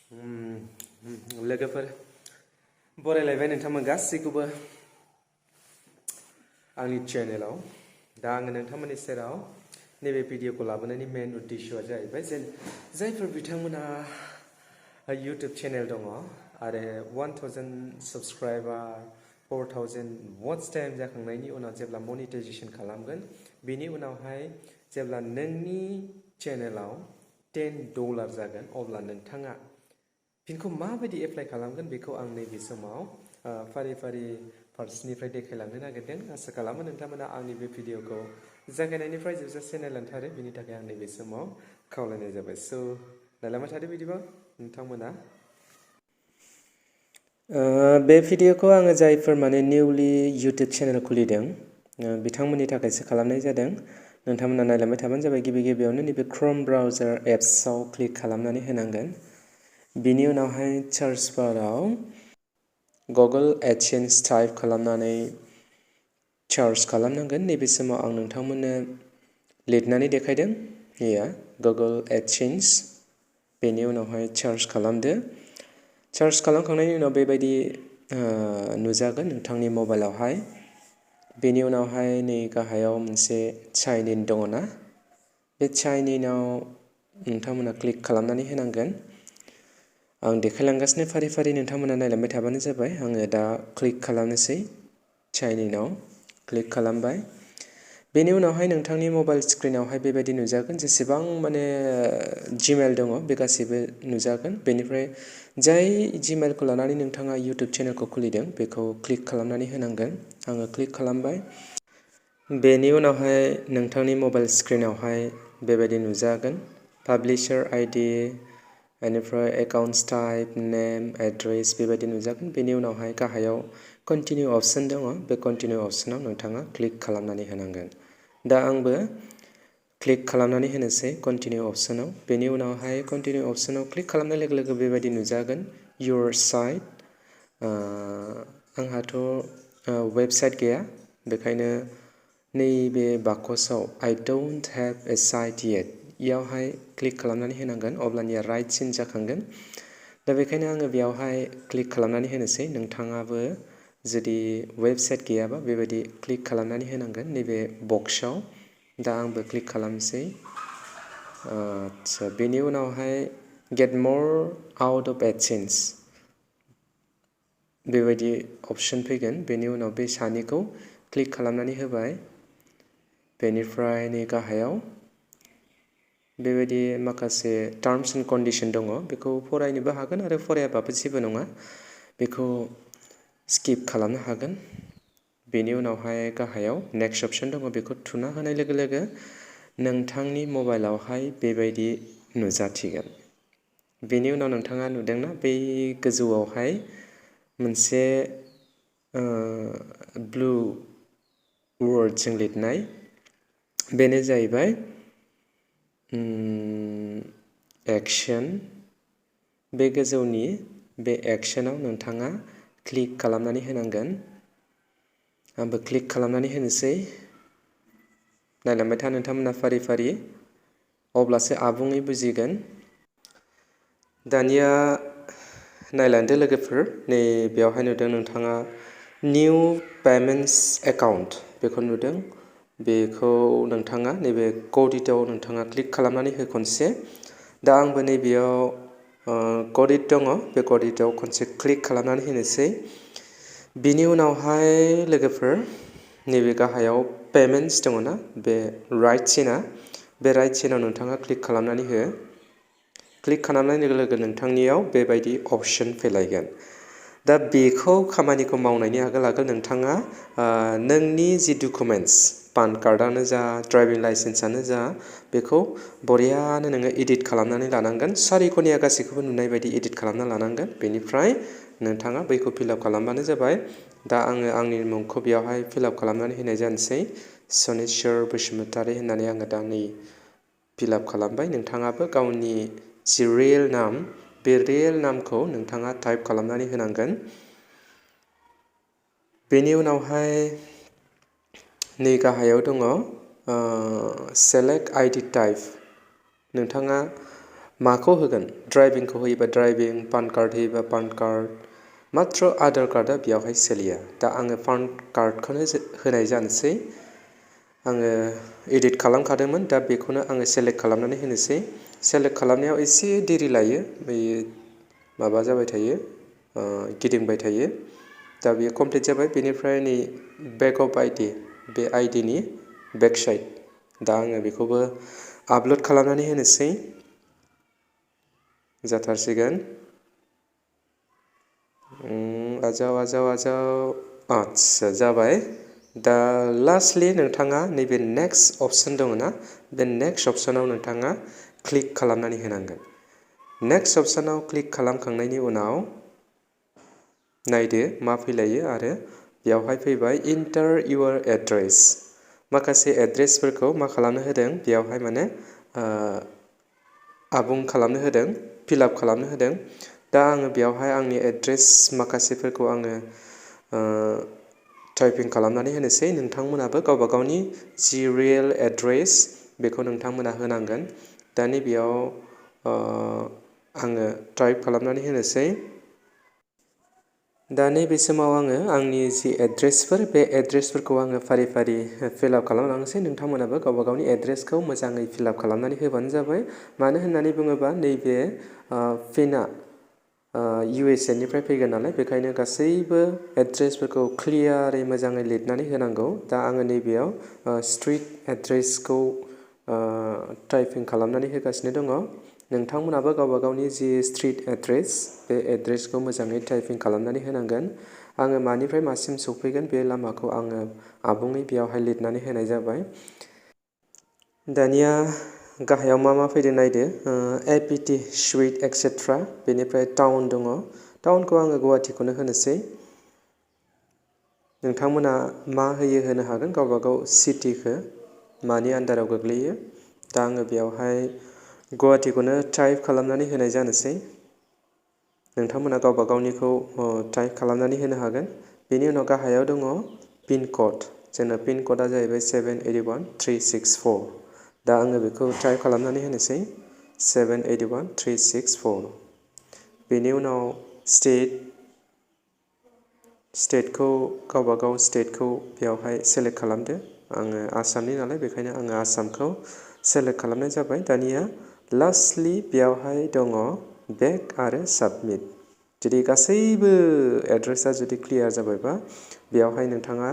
लोगोफोर बरायलायबाय नोंथांमोन गासैखौबो आंनि चेनेलाव दा आङो नोंथांमोननि सेराव नैबे भिडिअखौ लाबोनायनि मेन उद्देश्यआ जाहैबाय जे जायफोर बिथांमोना इउटिउब चेनेल दङ आरो 1000 साबस्क्राइबार 4000 वाच टाइम जाखांनायनि उनाव जेब्ला मनिटाइजेशन खालामगोन बेनि उनावहाय जेब्ला नोंनि चेनेलाव $10 जागोन अब्ला नोंथाङा फिनखौ माबायदि एप्लाइ खालामगोन बेखौ आं नैबे समाव फारि फारि फार्स्टनिफ्राय देखायलांनो नागिरदों। आसा खालामो नोंथांमोना आंनि बे भिडिअखौ जागायनायनिफ्राय जोबजासे नायलांथारो बिनि थाखाय आं नैबे समाव खावलायनाय जाबाय। स' नायलांबाय थादो बिदिबा नोंथांमोना। बे भिडिअखौ आङो जायफोर माने निउलि इउटिउब चेनेल खुलिदों बिथांमोननि थाखायसो खालामनाय जादों। नोंथांमोना नायलांबाय थाबानो जाबाय। गिबियावनो नैबे क्रोम ब्राउजार एप्सआव क्लिक खालामनानै होनांगोन। बिनि उनावहाय सार्च बाराव गुगल एडसेन्स टाइप खालामनानै सार्च खालामनांगोन। नैबे समाव आं नोंथांमोननो लिरनानै देखायदों गुगल एडसेन्स। बेनि उनावहाय सार्च खालामदो। सार्च खालामखांनायनि उनाव बेबायदि नुजागोन नोंथांनि मबाइलावहाय। बेनि उनावहाय नै गाहायाव मोनसे साइन इन दङ ना, बे साइन इनाव नोंथांमोना क्लिक खालामनानै होनांगोन। आं देखायलांगासिनो फारि फारि नोंथांमोना नायलांबाय थाबानो जाबाय। आङो दा क्लिक खालामनोसै। साइन इनाव क्लिक खालामबाय। बेनि उनावहाय नोंथांनि मबाइल स्क्रिनावहाय बेबायदि नुजागोन। जेसेबां माने जिमेल दङ बे गासैबो नुजागोन। बेनिफ्राय जाय जिमेलखौ लानानै नोंथाङा इउटिउब चेनेलखौ खुलिदों बेखौ क्लिक खालामनानै होनांगोन। आङो क्लिक खालामबाय। बेनि उनावहाय नोंथांनि मबाइल स्क्रिनावहाय बेबायदि नुजागोन पाब्लिशार आइडि, बेनिफ्राय एकाउन्ट्स टाइप, नेम, एड्रेस बेबायदि नुजागोन। बेनि उनावहाय गाहायाव कन्टिनिउ अपसन दङ। बे कन्टिनिउ अपसनाव नोंथाङा क्लिक खालामनानै होनांगोन। दा आंबो क्लिक खालामनानै होनोसै कन्टिनिउ अपसनाव। बेनि उनावहाय कन्टिनिउ अपसनाव क्लिक खालामनाय लोगो लोगो बेबायदि नुजागोन योर साइट। आंहाथ' वेबसाइट गैया, बेखायनो नैबे बाकसाव I don't have a site yet इयावहाय क्लिक खालामनानै होनांगोन। अब्लानिया राइट सिन जाखांगोन। दा बेखायनो आङो बेयावहाय क्लिक खालामनानै होनोसै। नोंथाङाबो जुदि वेबसाइट गैयाबा बेबायदि क्लिक खालामनानै होनांगोन नैबे बक्सआव। दा आंबो क्लिक खालामनोसै। आच्छा, बेनि उनावहाय गेट मर आउट अफ एडसेन्स बेबायदि अपसन फैगोन। बेनि उनाव बे सानिखौ क्लिक खालामनानै होबाय। बेनिफ्राय नै गाहायाव बेबायदि माखासे टार्म्स एन्ड कन्डिशन दङ। बेखौ फरायनोबो हागोन आरो फरायाबाबो जेबो नङा, बेखौ स्किप खालामनो हागोन। बेनि उनावहाय गाहायाव नेक्स्ट अपसन दङ। बेखौ थुना होनाय लोगो लोगो नोंथांनि मबाइलावहाय बेबायदि नुजाथिगोन। बेनि उनाव नोंथाङा नुदोंना बै गोजौआवहाय मोनसे ब्लु वर्डजों लिरनाय, बेनो जाहैबाय एक्शन। बे गोजौनि बे एक्शनाव नोंथाङा क्लिक खालामनानै होनांगोन। आंबो क्लिक खालामनानै होनोसै। नायलांबाय था नोंथांमोना फारि फारि, अब्लासो आबुङै बुजिगोन। दानिया नायलांदो लोगोफोर, नै बेयावहाय नुदों नोंथाङा निउ पेमेन्ट्स एकाउन्ट बेखौ नुदों। बेखौ नोंथाङा नैबे कडिटआव नोंथाङा क्लिक खालामनानै हो खनसे। दा आंबो नैबेयाव कडिट दङ, बे कडिटआव खनसे क्लिक खालामनानै होनोसै। बिनि उनावहाय लोगोफोर नैबे गाहायाव पेमेन्ट्स दङ ना, बे राइट सिना, बे राइट सिनाव नोंथाङा क्लिक खालामनानै हो। क्लिक खालामनाय लोगो लोगो नोंथांनियाव बेबायदि अपसन फैलायगोन। दा बेखौ खामानिखौ मावनायनि आगोल नोंथाङा नोंनि जि डकुमेन्ट्स, पान कार्डआनो जा, ड्राइभिं लाइसेन्सआनो जा, बेखौ बरियानो नोङो एडिट खालामनानै लानांगोन। सारिख'निया गासैखौबो नुनाय बायदि एडिट खालामना लानांगोन। बेनिफ्राय नोंथाङा बैखौ फिलआप खालामबानो जाबाय। दा आङो आंनि मुंखौ बेयावहाय फिलआप खालामनानै होनाय जानोसै। सनिस्वर बसुमतारी होननानै आङो दा नै फिलआप खालामबाय। नोंथाङाबो गावनि जि रियेल नाम, बे रियेल नामखौ नोंथाङा टाइप खालामनानै होनांगोन। बेनि उनावहाय नै गाहायाव दङ सेलेक्ट आइडि टाइप। नोंथाङा माखौ होगोन ड्राइभिंखौ होयोबा ड्राइभिं पान कार्ड होयोबा पान कार्ड मात्र आधार कार्डआ बेयावहाय सोलिया दा आङो पान कार्डखौनो होनाय जानोसै आङो एडिट खालामखादोंमोन दा बेखौनो आङो सेलेक्ट खालामनानै होनोसै सेलेक्ट खालामनायाव एसे देरि लायो बेयो माबा जाबाय थायो गिदिंबाय थायो दा बेयो कमप्लिट जाबाय बेनिफ्राय नै बेक अफ आइडि बे आइडिनि बेक साइड दा आङो बेखौबो आपल'ड खालामनानै होनोसै जाथारसिगोन आजाव आच्छा जाबाय दा लास्टलि नोंथाङा नैबे नेक्स्ट अपसन दङ ना बे नेक्स्ट अपसनाव नोंथाङा क्लिक खालामनानै होनांगोन नेक्स्ट अपसनाव क्लिक खालामखांनायनि उनाव नायदो मा फैलायो आरो बेयावहाय फैबाय इन्टार इउर एड्रेस माखासे एड्रेसफोरखौ मा खालामनो होदों बेयावहाय माने आबुं खालामनो होदों फिलआप खालामनो होदों दा आङो बेयावहाय आंनि एड्रेस माखासेफोरखौ आङो टाइपिं खालामनानै होनोसै नोंथांमोनाबो गावबा गावनि जि रियेल एड्रेस बेखौ नोंथांमोना होनांगोन दा नैबेयाव आङो टाइप खालामनानै होनोसै दा नैबे समाव आङो आंनि जि एड्रेसफोर बे एड्रेसफोरखौ आङो फारि फारि फिलआप खालामलांनोसै नोंथांमोनाबो गावबा गावनि एड्रेसखौ मोजाङै फिलआप खालामनानै होबानो जाबाय मानो होननानै बुङोबा नैबे पिनआ USA निफ्राय फैगोन नालाय बेखायनो गासैबो एड्रेसफोरखौ क्लियारै मोजाङै लिरनानै होनांगौ दा आङो नैबेयाव स्ट्रिट एड्रेसखौ टाइपिं खालामनानै होगासिनो दङ नोंथांमोनाबो गावबा गावनि जि स्ट्रिट एड्रेस बे एड्रेसखौ मोजाङै टाइपिं खालामनानै होनांगोन आङो मानिफ्राय मासिम सफैगोन बे लामाखौ आङो आबुङै बेयावहाय लिरनानै होनाय जाबाय दानिया गाहायाव मा फैदों नायदो APT सुइट एक्सेट्रा बेनिफ्राय टाउन दङ टाउनखौ आङो गुवाहाटीखौनो होनोसै नोंथांमोना मा होयो होनो हागोन गावबा गाव सिटिखौ मानि आन्दाराव गोग्लैयो दा आङो बेयावहाय गुवाहाटीखौनो टाइप खालामनानै होनाय जानोसै नोंथांमोना गावबा गावनिखौ टाइप खालामनानै होनो हागोन बेनि उनाव गाहायाव दङ पिन कड जोंना पिन क'डआ जाहैबाय 781364 दा आङो बेखौ टाइप खालामनानै होनोसै 781364 बेनि उनाव स्टेटखौ गावबा गाव स्टेटखौ बेयावहाय सेलेक्ट खालामदो आङो आसामनि नालाय बेखायनो आङो आसामखौ सेलेक्ट खालामनाय जाबाय दानिया लास्टलि बेयावहाय दङ बेक आरो साबमिट जुदि गासैबो एड्रेसा जुदि क्लियार जाबायबा बेयावहाय नोंथाङा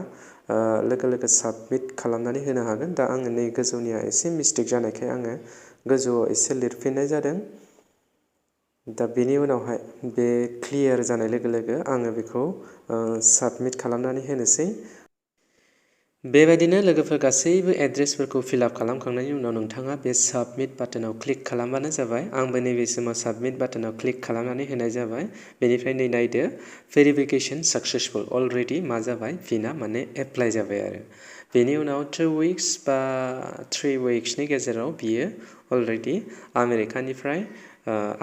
लोगो लोगो साबमिट खालामनानै होनो हागोन दा आङो नै गोजौनिया एसे मिस्टेक जानायखाय आङो गोजौआव एसे लिरफिननाय जादों दा बेनि उनावहाय बे क्लियार जानाय लोगो लोगो आङो बेखौ साबमिट खालामनानै होनोसै बेबायदिनो लोगोफोर गासैबो एड्रेसफोरखौ फिलआप खालामखांनायनि उनाव नोंथाङा बे साबमिट बाटोनाव क्लिक खालामबानो जाबाय आंबो नैबे समाव साबमिट बाटोनाव क्लिक खालामनानै होनाय जाबाय बेनिफ्राय नै नायदो भेरिफिकेसन साक्सेसफुल अलरेडि मा जाबाय पिनआ माने एप्लाइ जाबाय आरो बेनि उनाव 2 उइक्स बा 3 उइक्सनि गेजेराव बियो अलरेडि आमेरिकानिफ्राय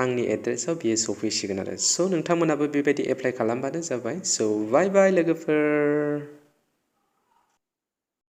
आंनि एड्रेसाव बियो सफैसिगोन आरो स' नोंथांमोनाबो बेबायदि एप्लाइ खालामबानो जाबाय स' बाय बाय लोगोफोर